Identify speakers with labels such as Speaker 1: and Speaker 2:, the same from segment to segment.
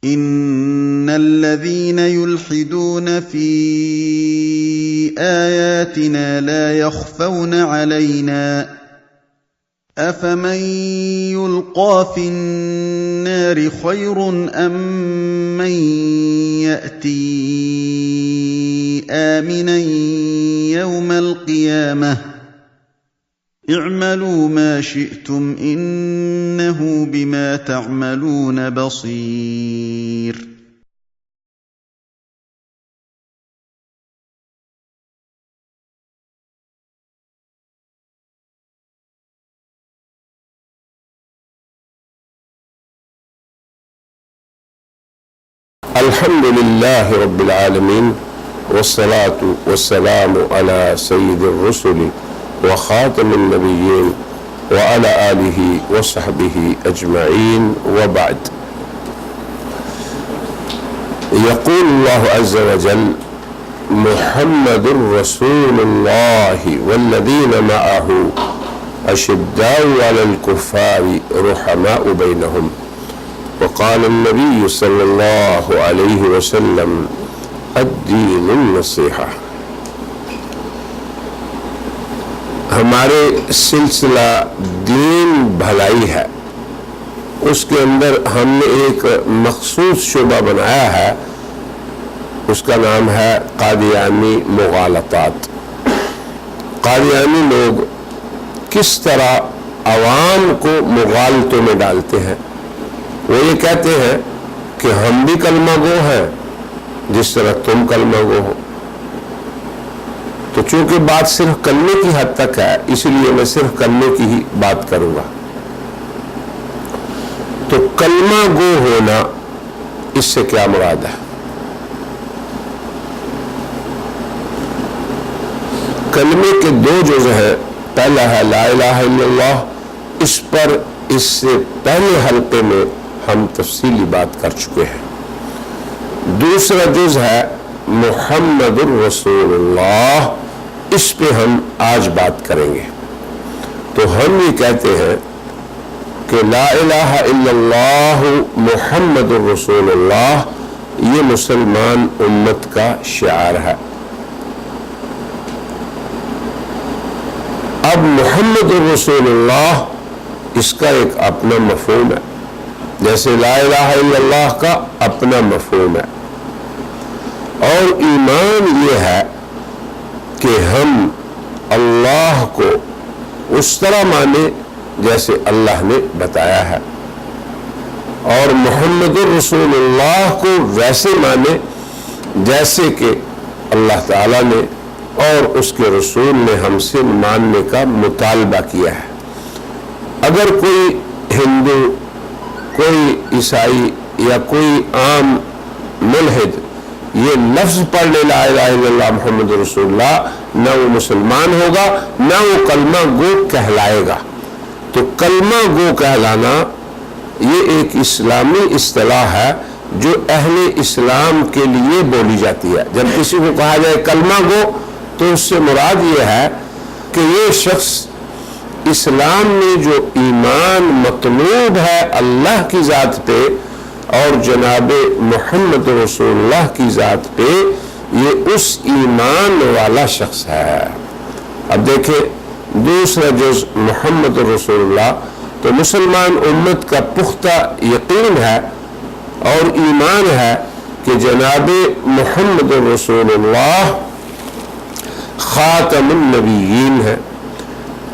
Speaker 1: إن الذين يلحدون في آياتنا لا يخفون علينا أفمن يلقى في النار خير أم من يأتي آمنا يوم القيامة اعملوا ما شئتم إنه بما تعملون بصير
Speaker 2: الحمد لله رب العالمين والصلاة والسلام على سيد الرسل وخاتم النبيين وعلى آله وصحبه أجمعين وبعد. يقول الله عز وجل: محمد رسول الله والذين معه أشداء على الكفار رحماء بينهم. وقال النبي صلی اللہ علیہ وسلم: الدین النصیحہ. ہمارے سلسلہ دین بھلائی ہے، اس کے اندر ہم نے ایک مخصوص شعبہ بنایا ہے، اس کا نام ہے قادیانی مغالطات. قادیانی لوگ کس طرح عوام کو مغالطوں میں ڈالتے ہیں. وہ یہ کہتے ہیں کہ ہم بھی کلمہ گو ہیں جس طرح تم کلمہ گو ہو. تو چونکہ بات صرف کلمے کی حد تک ہے، اس لیے میں صرف کلمے کی ہی بات کروں گا. تو کلمہ گو ہونا، اس سے کیا مراد ہے؟ کلمے کے دو جز ہیں. پہلا ہے لا الہ الا اللہ، اس پر اس سے پہلے حلقے میں ہم تفصیلی بات کر چکے ہیں. دوسرا جز ہے محمد الرسول اللہ، اس پہ ہم آج بات کریں گے. تو ہم یہ کہتے ہیں کہ لا الہ الا اللہ محمد الرسول اللہ یہ مسلمان امت کا شعار ہے. اب محمد الرسول اللہ اس کا ایک اپنا مفہوم ہے، جیسے لا الہ الا اللہ کا اپنا مفہوم ہے. اور ایمان یہ ہے کہ ہم اللہ کو اس طرح مانیں جیسے اللہ نے بتایا ہے، اور محمد الرسول اللہ کو ویسے مانیں جیسے کہ اللہ تعالیٰ نے اور اس کے رسول نے ہم سے ماننے کا مطالبہ کیا ہے. اگر کوئی ہندو، کوئی عیسائی یا کوئی عام ملحد یہ لفظ پڑھ لے لا الہ الا اللہ محمد رسول اللہ، نہ وہ مسلمان ہوگا نہ وہ کلمہ گو کہلائے گا. تو کلمہ گو کہلانا یہ ایک اسلامی اصطلاح ہے جو اہل اسلام کے لیے بولی جاتی ہے. جب کسی کو کہا جائے کلمہ گو تو اس سے مراد یہ ہے کہ یہ شخص اسلام میں جو ایمان مطلوب ہے اللہ کی ذات پہ اور جناب محمد رسول اللہ کی ذات پہ، یہ اس ایمان والا شخص ہے. اب دیکھیں دوسرا جز محمد رسول اللہ، تو مسلمان امت کا پختہ یقین ہے اور ایمان ہے کہ جناب محمد رسول اللہ خاتم النبیین ہے.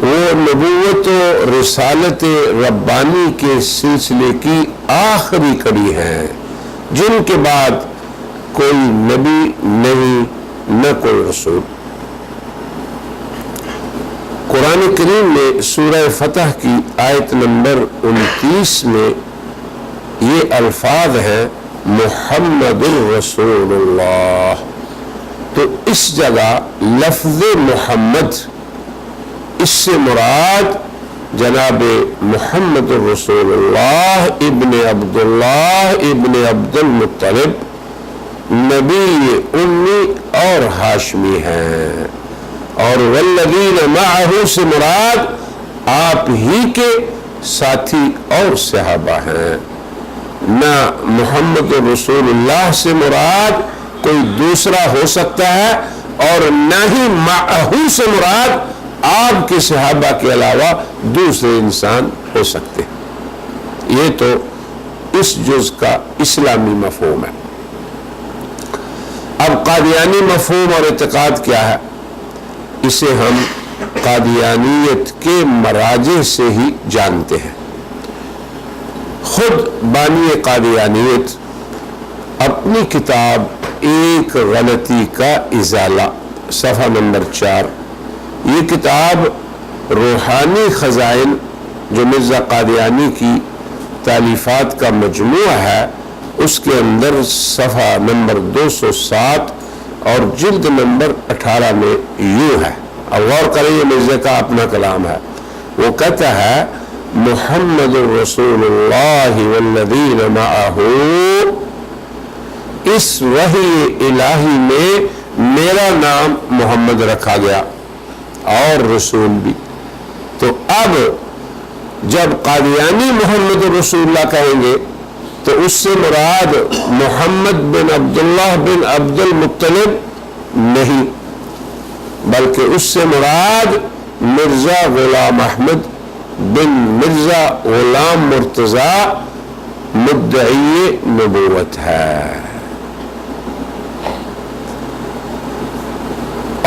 Speaker 2: وہ نبوت و رسالت ربانی کے سلسلے کی آخری کڑی ہے، جن کے بعد کوئی نبی نہیں نہ کوئی رسول. قرآن کریم میں سورہ فتح کی آیت نمبر 29 میں یہ الفاظ ہیں محمد الرسول اللہ. تو اس جگہ لفظ محمد، اس سے مراد جناب محمد الرسول اللہ ابن عبداللہ ابن عبد المطلب نبی امی اور ہاشمی ہیں. اور والذین معہ سے مراد آپ ہی کے ساتھی اور صحابہ ہیں. نہ محمد رسول اللہ سے مراد کوئی دوسرا ہو سکتا ہے اور نہ ہی معہو سے مراد آپ کے صحابہ کے علاوہ دوسرے انسان ہو سکتے ہیں۔ یہ تو اس جز کا اسلامی مفہوم ہے۔ اب قادیانی مفہوم اور اعتقاد کیا ہے؟ اسے ہم قادیانیت کے مراجع سے ہی جانتے ہیں۔ خود بانی قادیانیت اپنی کتاب ایک غلطی کا ازالہ صفحہ نمبر 4، یہ کتاب روحانی خزائن جو مرزا قادیانی کی تالیفات کا مجموعہ ہے، اس کے اندر صفحہ نمبر 207 اور جلد نمبر 18 میں یوں ہے، اب غور کریں، یہ مرزا کا اپنا کلام ہے۔ وہ کہتا ہے محمد رسول اللہ والذین معہ، اس وحی الہی میں میرا نام محمد رکھا گیا اور رسول بھی۔ تو اب جب قادیانی محمد رسول اللہ کہیں گے تو اس سے مراد محمد بن عبداللہ بن عبد المطلب نہیں، بلکہ اس سے مراد مرزا غلام احمد بن مرزا غلام مرتضی مدعی نبوت ہے۔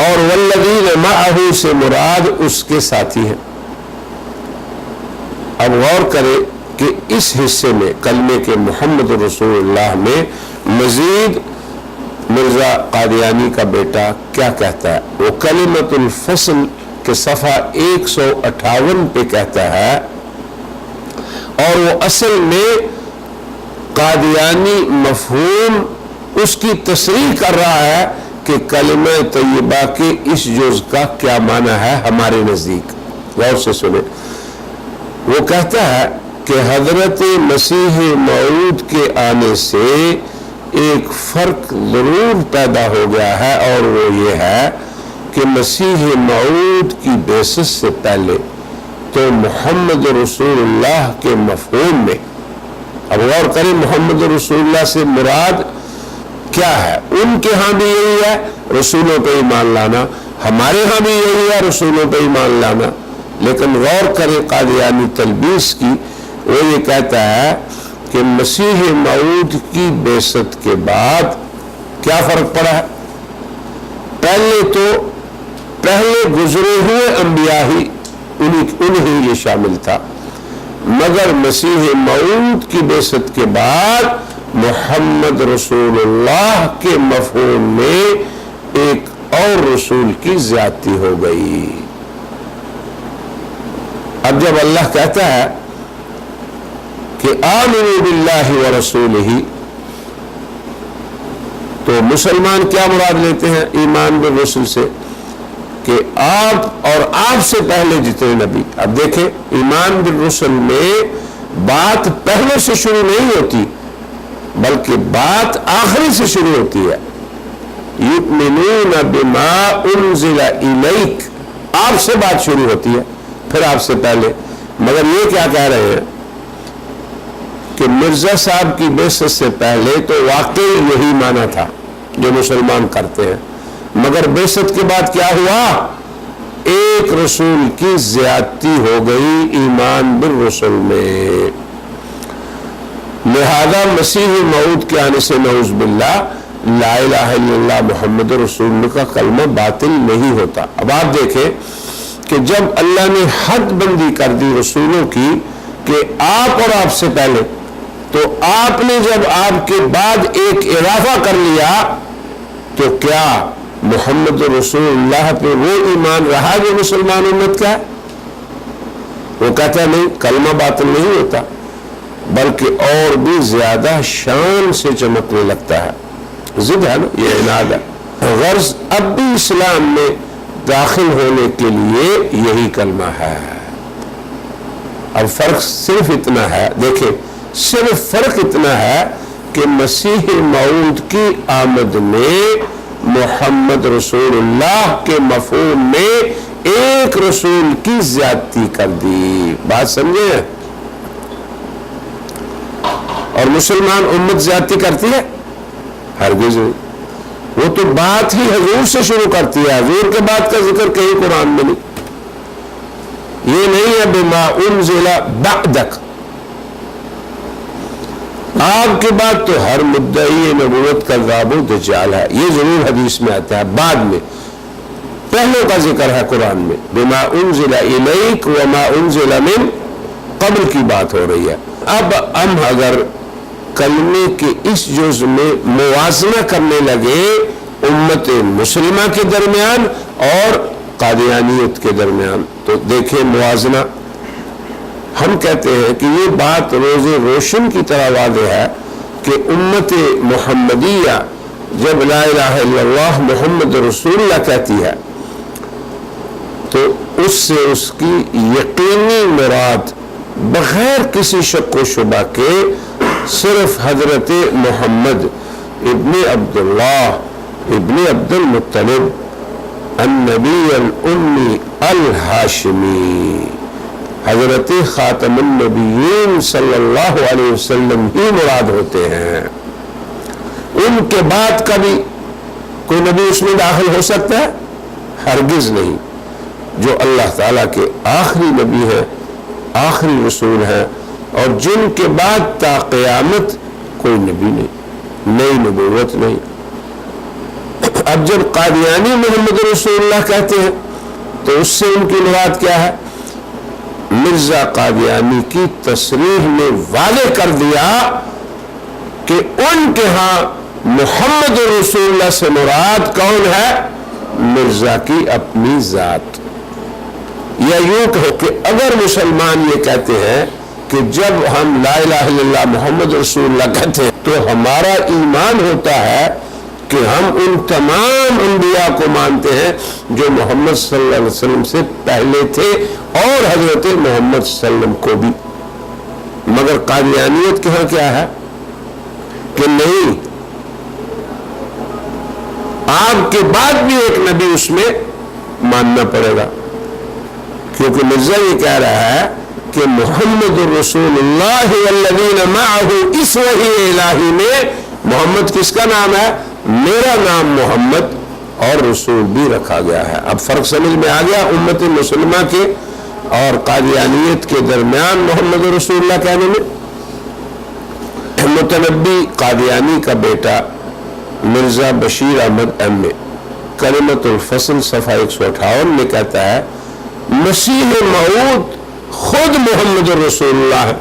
Speaker 2: اور والذین معہ سے مراد اس کے ساتھی ہیں۔ اب غور کریں کہ اس حصے میں کلمے کے محمد رسول اللہ میں مزید مرزا قادیانی کا بیٹا کیا کہتا ہے؟ وہ کلمۃ الفصل کے صفحہ 158 پہ کہتا ہے، اور وہ اصل میں قادیانی مفہوم اس کی تصریح کر رہا ہے کہ کلمہ طیبہ کے اس جز کا کیا معنی ہے ہمارے نزدیک۔ غور سے سنیں، وہ کہتا ہے کہ حضرت مسیح موعود کے آنے سے ایک فرق ضرور پیدا ہو گیا ہے، اور وہ یہ ہے کہ مسیح موعود کی بعثت سے پہلے تو محمد رسول اللہ کے مفہوم میں، اب غور کریں محمد رسول اللہ سے مراد کیا ہے؟ ان کے ہاں بھی یہی ہے رسولوں پہ ایمان لانا، ہمارے ہاں بھی یہی ہے رسولوں پہ ایمان لانا، لیکن غور کریں قادیانی تلبیس کی، وہ یہ کہتا ہے کہ مسیح موعود کی بعثت کے بعد کیا فرق پڑا ہے؟ پہلے گزرے ہوئے انبیاء ہی انہیں یہ شامل تھا، مگر مسیح موعود کی بعثت کے بعد محمد رسول اللہ کے مفہوم میں ایک اور رسول کی زیادتی ہو گئی۔ اب جب اللہ کہتا ہے کہ آمنوا باللہ ورسولہ، تو مسلمان کیا مراد لیتے ہیں ایمان بالرسل سے؟ کہ آپ اور آپ سے پہلے جتنے نبی، اب دیکھیں ایمان بالرسل میں بات پہلے سے شروع نہیں ہوتی بلکہ بات آخری سے شروع ہوتی ہے۔ یؤمنون بما انزل الیک، آپ سے بات شروع ہوتی ہے، پھر آپ سے پہلے، مگر یہ کیا کہہ رہے ہیں کہ مرزا صاحب کی بعثت سے پہلے تو واقعی یہی معنی تھا جو مسلمان کرتے ہیں، مگر بعثت کے بعد کیا ہوا؟ ایک رسول کی زیادتی ہو گئی ایمان بالرسل میں، لہذا مسیح موعود کے آنے سے نعوذ باللہ لا الہ الا اللہ محمد رسول اللہ کا کلمہ باطل نہیں ہوتا۔ اب آپ دیکھیں کہ جب اللہ نے حد بندی کر دی رسولوں کی کہ آپ اور آپ سے پہلے، تو آپ نے جب آپ کے بعد ایک اضافہ کر لیا تو کیا محمد رسول اللہ پہ وہ ایمان رہا جو مسلمان امت کا ہے؟ وہ کہتا ہے نہیں، کلمہ باطل نہیں ہوتا بلکہ اور بھی زیادہ شان سے چمکنے لگتا ہے۔ ضد ہے نا، یہ عناد ہے۔ غرض اب بھی اسلام میں داخل ہونے کے لیے یہی کلمہ ہے۔ اب فرق صرف اتنا ہے، دیکھیں صرف فرق اتنا ہے کہ مسیح موعود کی آمد میں محمد رسول اللہ کے مفہوم میں ایک رسول کی زیادتی کر دی، بات سمجھے؟ اور مسلمان امت زیادتی کرتی ہے؟ ہرگز نہیں. وہ تو بات ہی حضور سے شروع کرتی ہے، حضور کے بعد کا ذکر کہیں قرآن میں نہیں. یہ نہیں ہے بما انزل بعدک، آپ کے بعد تو ہر مدعی نبوت کذاب و دجال ہے، یہ ضرور حدیث میں آتا ہے. بعد میں پہلوں کا ذکر ہے قرآن میں، بما انزل الیک وما انزل من قبل کی بات ہو رہی ہے. اب ہم اگر کلمے کے اس جز میں موازنہ کرنے لگے امت مسلمہ کے درمیان اور قادیانیت کے درمیان، تو دیکھیں موازنہ. ہم کہتے ہیں کہ یہ بات روز روشن کی طرح واضح ہے کہ امت محمدیہ جب لا الہ الا اللہ محمد رسول اللہ کہتی ہے تو اس سے اس کی یقینی مراد بغیر کسی شک و شبہ کے صرف حضرت محمد ابن عبداللہ ابن عبد المطلب النبی الامی الہاشمی، حضرت خاتم النبیین صلی اللہ علیہ وسلم ہی مراد ہوتے ہیں. ان کے بعد کبھی کوئی نبی اس میں داخل ہو سکتا ہے؟ ہرگز نہیں. جو اللہ تعالیٰ کے آخری نبی ہیں، آخری رسول ہیں، اور جن کے بعد تا قیامت کوئی نبی نہیں، نئی نبوت نہیں. اب جب قادیانی محمد رسول اللہ کہتے ہیں تو اس سے ان کی مراد کیا ہے؟ مرزا قادیانی کی تصریح نے واضح کر دیا کہ ان کے ہاں محمد رسول اللہ سے مراد کون ہے؟ مرزا کی اپنی ذات. یا یوں کہو کہ اگر مسلمان یہ کہتے ہیں کہ جب ہم لا الہ الا اللہ محمد رسول اللہ کہتے ہیں تو ہمارا ایمان ہوتا ہے کہ ہم ان تمام انبیاء کو مانتے ہیں جو محمد صلی اللہ علیہ وسلم سے پہلے تھے اور حضرت محمد صلی اللہ علیہ وسلم کو بھی. مگر قادیانیت کے ہاں کیا ہے کہ نہیں، آپ کے بعد بھی ایک نبی اس میں ماننا پڑے گا، کیونکہ مرزا یہ کہہ رہا ہے کہ محمد رسول اللہ والذین معہ، اس وحی الہی میں محمد کس کا نام ہے؟ میرا نام محمد اور رسول بھی رکھا گیا ہے. اب فرق سمجھ میں آ گیا امت مسلمہ کے اور قادیانیت کے درمیان محمد رسول اللہ کہنے میں. متنبی قادیانی کا بیٹا مرزا بشیر احمد ایم کلمۃ الفصل صفحہ 158 میں کہتا ہے مسیح موعود خود محمد رسول اللہ ہے.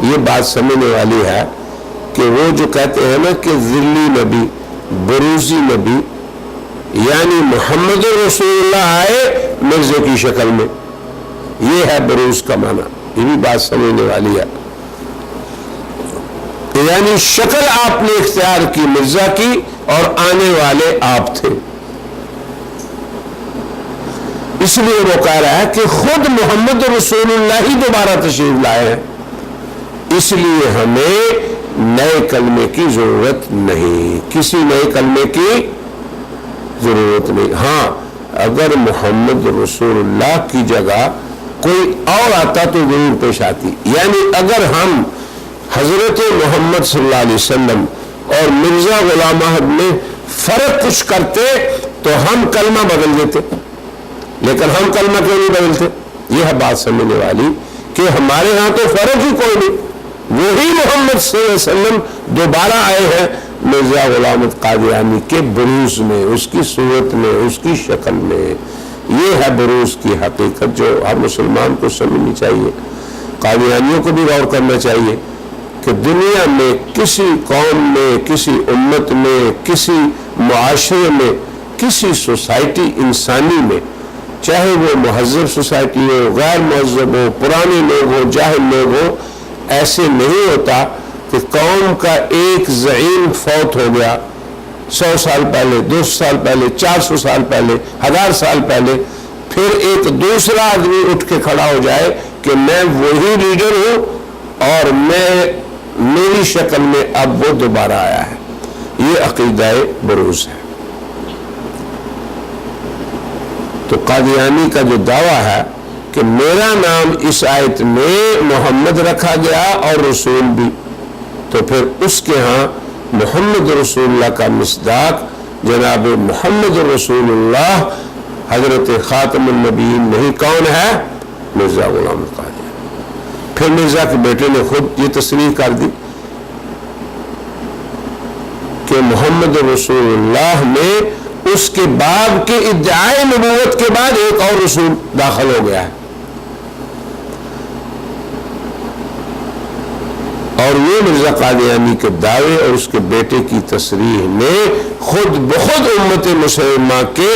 Speaker 2: یہ بات سمجھنے والی ہے کہ وہ جو کہتے ہیں نا کہ ذلی نبی، بروزی نبی، یعنی محمد رسول اللہ آئے مرزے کی شکل میں، یہ ہے بروز کا معنی. یہ بھی بات سمجھنے والی ہے، یعنی شکل آپ نے اختیار کی مرزا کی اور آنے والے آپ تھے. اس لیے وہ کہہ رہا ہے کہ خود محمد رسول اللہ ہی دوبارہ تشریف لائے ہیں، اس لیے ہمیں نئے کلمے کی ضرورت نہیں، کسی نئے کلمے کی ضرورت نہیں. ہاں اگر محمد رسول اللہ کی جگہ کوئی اور آتا تو ضرور پیش آتی. یعنی اگر ہم حضرت محمد صلی اللہ علیہ وسلم اور مرزا غلام احمد میں فرق کچھ کرتے تو ہم کلمہ بدل دیتے، لیکن ہم کلمہ کیوں نہیں بدلتے؟ یہ ہے بات سمجھنے والی کہ ہمارے ہاں تو فرق ہی کوئی نہیں. وہی محمد صلی اللہ علیہ وسلم دوبارہ آئے ہیں مرزا غلام احمد قادیانی کے بروز میں، اس کی صورت میں، اس کی شکل میں. یہ ہے بروز کی حقیقت جو ہر مسلمان کو سمجھنی چاہیے. قادیانیوں کو بھی غور کرنا چاہیے کہ دنیا میں کسی قوم میں، کسی امت میں، کسی معاشرے میں، کسی سوسائٹی انسانی میں، چاہے وہ مہذب سوسائٹی ہو، غیر مہذب ہو، پرانے لوگ ہو، جاہل لوگ ہو، ایسے نہیں ہوتا کہ قوم کا ایک زعیم فوت ہو گیا 100 سال پہلے، 200 سال پہلے، 400 سال پہلے، 1000 سال پہلے، پھر ایک دوسرا آدمی اٹھ کے کھڑا ہو جائے کہ میں وہی لیڈر ہوں اور میری شکل میں اب وہ دوبارہ آیا ہے. یہ عقیدہ بروز ہے. تو قادیانی کا جو دعویٰ ہے کہ میرا نام اس آیت میں محمد رکھا گیا اور رسول بھی، تو پھر اس کے ہاں محمد رسول اللہ کا مصداق جناب محمد رسول اللہ حضرت خاتم النبیین نہیں، کون ہے؟ مرزا غلام قادیانی۔ پھر مرزا کے بیٹے نے خود یہ تصریح کر دی کہ محمد رسول اللہ میں اس کے باپ کے ادعائے نبوت کے بعد ایک اور رسول داخل ہو گیا ہے، اور یہ مرزا قادیانی کے دعوے اور اس کے بیٹے کی تصریح نے خود بخود امت مسلمہ کے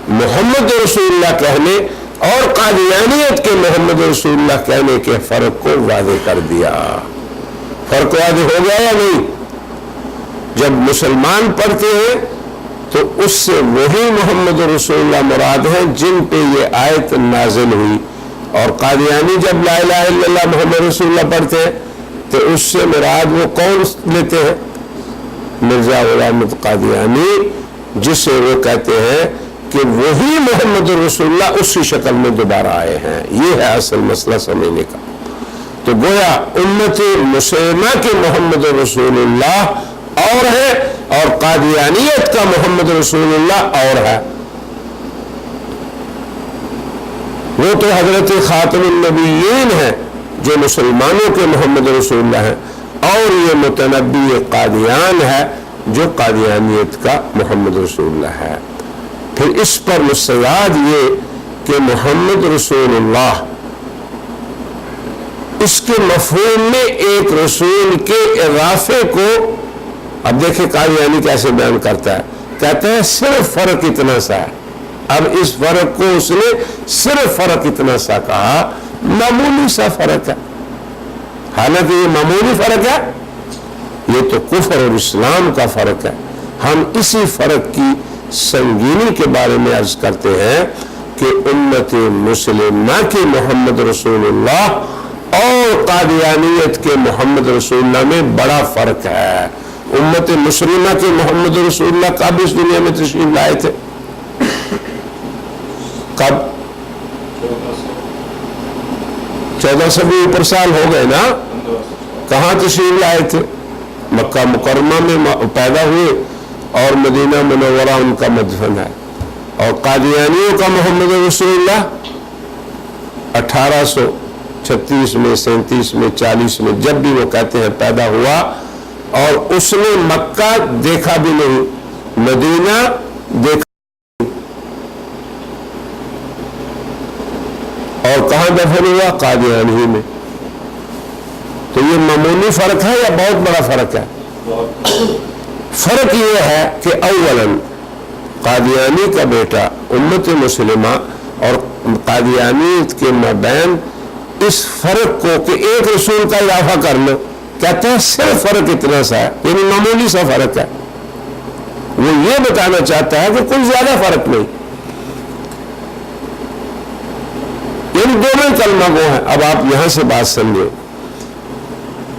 Speaker 2: محمد رسول اللہ کہنے اور قادیانیت کے محمد رسول اللہ کہنے کے فرق کو واضح کر دیا۔ فرق واضح ہو گیا یا نہیں؟ جب مسلمان پڑھتے ہیں تو اس سے وہی محمد رسول اللہ مراد ہیں جن پہ یہ آیت نازل ہوئی، اور قادیانی جب لا الہ الا اللہ محمد رسول اللہ پڑھتے ہیں تو اس سے مراد وہ کون لیتے ہیں؟ مرزا غلام قادیانی، جسے وہ کہتے ہیں کہ وہی محمد رسول اللہ اسی شکل میں دوبارہ آئے ہیں۔ یہ ہے اصل مسئلہ سمجھنے کا۔ تو گویا امت مسلمہ کے محمد رسول اللہ اور ہے، اور قادیانیت کا محمد رسول اللہ اور ہے۔ وہ تو حضرت خاتم النبیین ہے جو مسلمانوں کے محمد رسول اللہ ہے، اور یہ متنبی قادیان ہے جو قادیانیت کا محمد رسول اللہ ہے۔ پھر اس پر مستند یہ کہ محمد رسول اللہ اس کے مفہوم میں ایک رسول کے اضافے کو، اب دیکھیں قادیانی کیسے بیان کرتا ہے، کہتا ہے صرف فرق اتنا سا ہے۔ اب اس فرق کو اس نے صرف فرق اتنا سا کہا، معمولی سا فرق ہے، حالانکہ یہ معمولی فرق ہے، یہ تو کفر اور اسلام کا فرق ہے۔ ہم اسی فرق کی سنگینی کے بارے میں عرض کرتے ہیں کہ امت مسلمہ کے محمد رسول اللہ اور قادیانیت کے محمد رسول اللہ میں بڑا فرق ہے۔ امت مسلمہ کے محمد رسول اللہ کب اس دنیا میں تشریف لائے تھے؟ کب؟ 1400 بھی اوپر سال ہو گئے نا۔ کہاں تشریف لائے تھے؟ مکہ مکرمہ میں پیدا ہوئے اور مدینہ منورہ ان کا مدفن ہے۔ اور قادیانیوں کا محمد رسول اللہ 1836 میں، 37 میں، 40 میں، جب بھی وہ کہتے ہیں پیدا ہوا، اور اس نے مکہ دیکھا بھی نہیں، مدینہ دیکھا، اور کہاں دفن ہوا؟ قادیانی میں۔ تو یہ معمولی فرق ہے یا بہت بڑا فرق ہے؟ فرق یہ ہے کہ اولاً قادیانی کا بیٹا امت مسلمہ اور قادیانیت کے مابین اس فرق کو کہ ایک رسول کا اضافہ کر لو، کہتے ہیں صرف فرق اتنا سا ہے، یعنی معمولی سا فرق ہے۔ وہ یہ بتانا چاہتا ہے کہ کوئی زیادہ فرق نہیں، یعنی دونوں کلمہ گو ہیں۔ اب آپ یہاں سے بات سمجھیں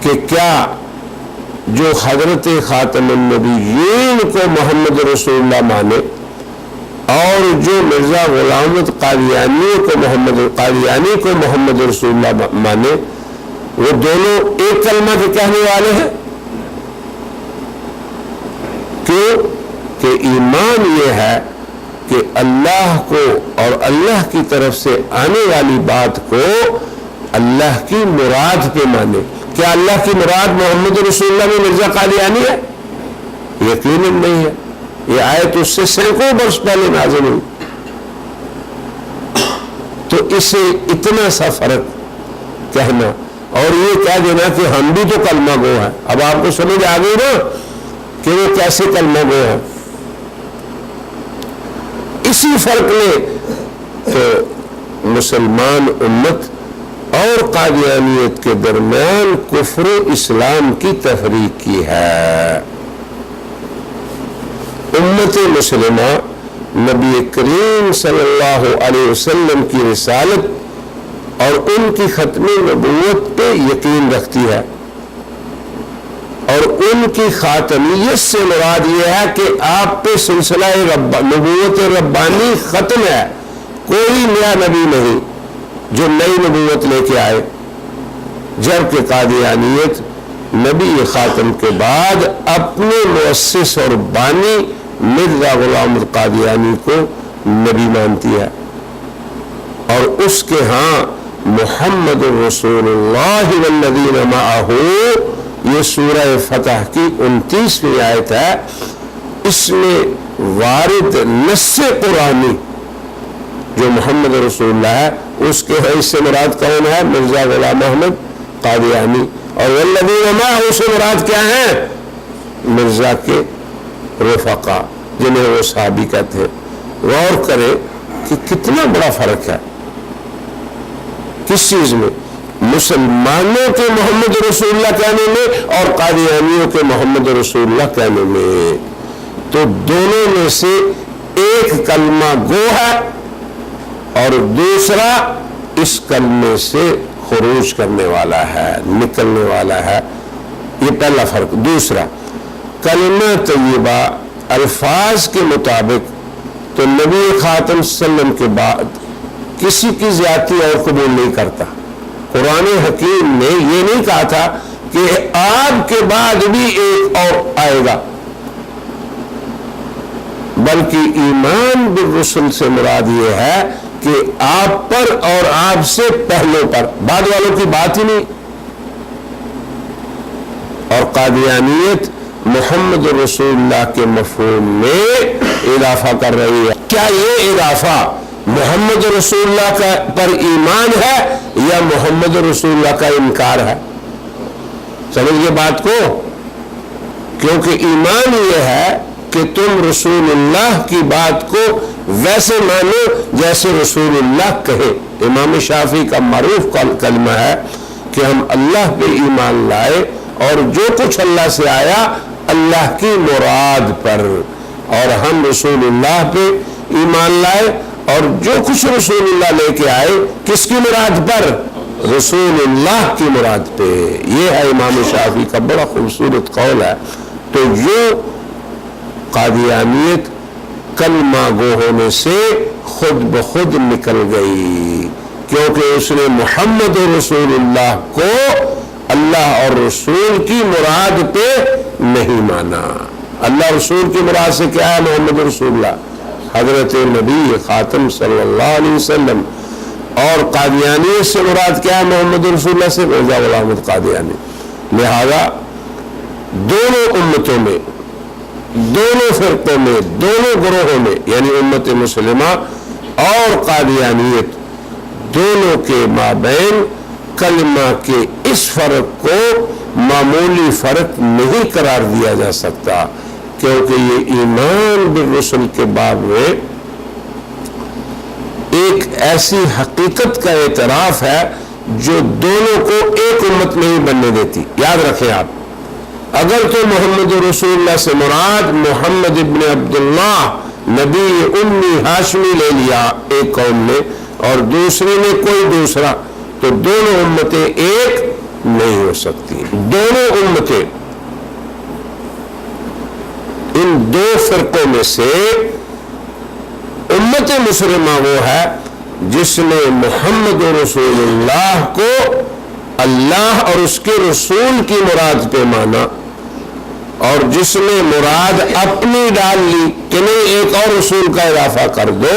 Speaker 2: کہ کیا جو حضرت خاتم النبیین کو محمد رسول اللہ مانے اور جو مرزا غلام قادیانی کو محمد رسول اللہ مانے، وہ دونوں ایک کلمہ کے کہنے والے ہیں؟ کیوں؟ کہ ایمان یہ ہے کہ اللہ کو اور اللہ کی طرف سے آنے والی بات کو اللہ کی مراد پہ مانے۔ کیا اللہ کی مراد محمد رسول اللہ میں مرزا قادیانی ہے؟ یقیناً نہیں ہے۔ یہ آیت اس سے سینکڑوں برس پہلے نازل ہوئی۔ تو اسے اتنا سا فرق کہنا اور یہ کہہ دینا کہ ہم بھی تو کلمہ گو ہیں، اب آپ کو سمجھ آ گئی نا کہ وہ کیسے کلمہ گو ہے۔ اسی فرق نے تو مسلمان امت اور قادیانیت کے درمیان کفر و اسلام کی تفریق کی ہے۔ امت مسلمہ نبی کریم صلی اللہ علیہ وسلم کی رسالت اور ان کی ختم نبوت پہ یقین رکھتی ہے، اور ان کی خاتمیت سے مراد یہ ہے کہ آپ پہ سلسلہ نبوت ربانی ختم ہے، کوئی نیا نبی نہیں جو نئی نبوت لے کے آئے، جبکہ قادیانیت نبی خاتم کے بعد اپنے مؤسس اور بانی مرزا غلام القادیانی کو نبی مانتی ہے، اور اس کے ہاں محمد رسول اللہ والذین معہ، یہ سورہ فتح کی 29ویں آیت ہے، اس میں وارد نص قرآنی جو محمد رسول اللہ ہے اس کے اس سے مراد کون ہے؟ مرزا غلام احمد قادیانی، اور والذین معہ سے مراد کیا ہے؟ مرزا کے رفقا جنہیں وہ صحابی کہتے ہیں۔ غور کرے کہ کتنا بڑا فرق ہے کس چیز میں؟ مسلمانوں کے محمد رسول اللہ کہنے میں اور قادیانیوں کے محمد رسول اللہ کہنے میں۔ تو دونوں میں سے ایک کلمہ گو ہے اور دوسرا اس کلمے سے خروج کرنے والا ہے، نکلنے والا ہے، یہ پہلا فرق۔ دوسرا، کلمہ طیبہ الفاظ کے مطابق تو نبی خاتم صلی اللہ علیہ وسلم کے بعد کسی کی زیادتی اور قبول نہیں کرتا۔ قرآن حکیم نے یہ نہیں کہا تھا کہ آپ کے بعد بھی ایک اور آئے گا، بلکہ ایمان بالرسل سے مراد یہ ہے کہ آپ پر اور آپ سے پہلے پر، بعد والوں کی بات ہی نہیں۔ اور قادیانیت محمد رسول اللہ کے مفہوم میں اضافہ کر رہی ہے۔ کیا یہ اضافہ محمد رسول اللہ پر ایمان ہے یا محمد رسول اللہ کا انکار ہے؟ سمجھئے بات کو، کیونکہ ایمان یہ ہے کہ تم رسول اللہ کی بات کو ویسے مانو جیسے رسول اللہ کہے۔ امام شافعی کا معروف کلمہ ہے کہ ہم اللہ پہ ایمان لائے اور جو کچھ اللہ سے آیا اللہ کی مراد پر، اور ہم رسول اللہ پہ ایمان لائے اور جو کچھ رسول اللہ لے کے آئے کس کی مراد پر؟ رسول اللہ کی مراد پہ۔ یہ ہے امام شافعی کا بڑا خوبصورت قول ہے۔ تو یہ قادیانیت کلمہ گو ہونے سے خود بخود نکل گئی، کیونکہ اس نے محمد رسول اللہ کو اللہ اور رسول کی مراد پہ نہیں مانا۔ اللہ رسول کی مراد سے کیا ہے؟ محمد رسول اللہ، حضرت نبی خاتم صلی اللہ علیہ وسلم۔ اور قادیانیت سے مراد کیا ہے؟ محمد رسول اللہ سے مرزا غلام القادیانی۔ لہذا دونوں امتوں میں، دونوں فرقوں میں، دونوں گروہوں میں، یعنی امت مسلمہ اور قادیانیت، دونوں کے مابین کلمہ کے اس فرق کو معمولی فرق نہیں قرار دیا جا سکتا، کیونکہ یہ ایمان بالرسل کے باب میں ایک ایسی حقیقت کا اعتراف ہے جو دونوں کو ایک امت نہیں بننے دیتی۔ یاد رکھیں آپ، اگر تو محمد رسول اللہ سے مراد محمد ابن عبداللہ نبی امی ہاشمی لے لیا ایک قوم نے اور دوسری نے کوئی دوسرا، تو دونوں امتیں ایک نہیں ہو سکتی۔ دونوں امتیں، ان دو فرقوں میں سے امت مسلمہ وہ ہے جس نے محمد رسول اللہ کو اللہ اور اس کے رسول کی مراد پہ مانا، اور جس نے مراد اپنی ڈال لی کہ نہیں ایک اور رسول کا اضافہ کر دو،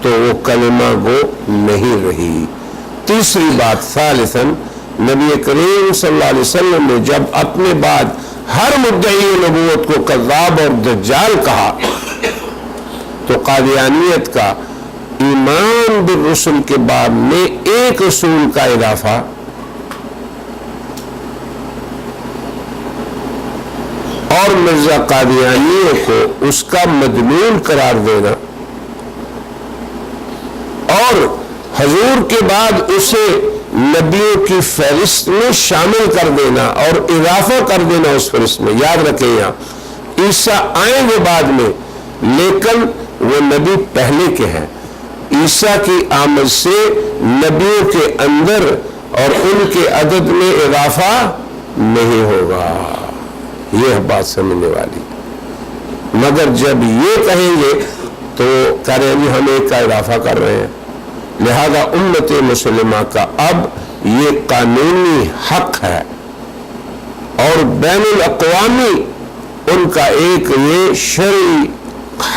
Speaker 2: تو وہ کلمہ گو نہیں رہی۔ تیسری بات، ثالثاً، نبی کریم صلی اللہ علیہ وسلم نے جب اپنے بعد ہر مدعی نبوت کو کذاب اور دجال کہا، تو قادیانیت کا ایمان بالرسل کے باب میں ایک رسول کا اضافہ اور مرزا قادیانیوں کو اس کا مدلول قرار دینا اور حضور کے بعد اسے نبیوں کی فہرست میں شامل کر دینا اور اضافہ کر دینا اس فہرست میں۔ یاد رکھیں، یہاں عیسیٰ آئیں گے بعد میں، لیکن وہ نبی پہلے کے ہیں۔ عیسیٰ کی آمد سے نبیوں کے اندر اور ان کے عدد میں اضافہ نہیں ہوگا، یہ بات سمجھنے والی۔ مگر جب یہ کہیں گے تو کہہ رہے ہیں ہم ایک کا اضافہ کر رہے ہیں، لہذا امت مسلمہ کا اب یہ قانونی حق ہے اور بین الاقوامی ان کا ایک یہ شرعی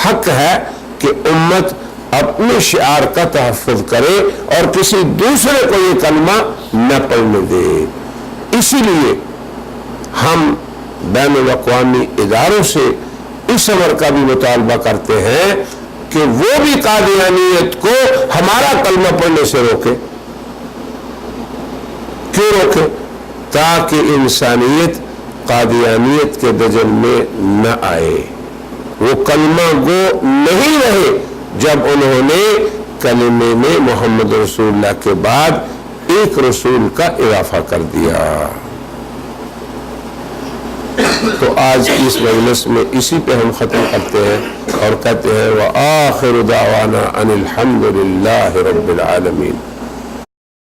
Speaker 2: حق ہے کہ امت اپنے شعار کا تحفظ کرے اور کسی دوسرے کو یہ کلمہ نہ پڑھنے دے. اسی لیے ہم بین الاقوامی اداروں سے اس امر کا بھی مطالبہ کرتے ہیں کہ وہ بھی قادیانیت کو ہمارا کلمہ پڑھنے سے روکے. کیوں روکے؟ تاکہ انسانیت قادیانیت کے دجل میں نہ آئے، وہ کلمہ گو نہیں رہے جب انہوں نے کلمے میں محمد رسول اللہ کے بعد ایک رسول کا اضافہ کر دیا. تو آج کی اس مجلس میں اسی پہ ہم ختم کرتے ہیں اور کہتے ہیں وآخر دعوانا ان الحمد للہ رب العالمین.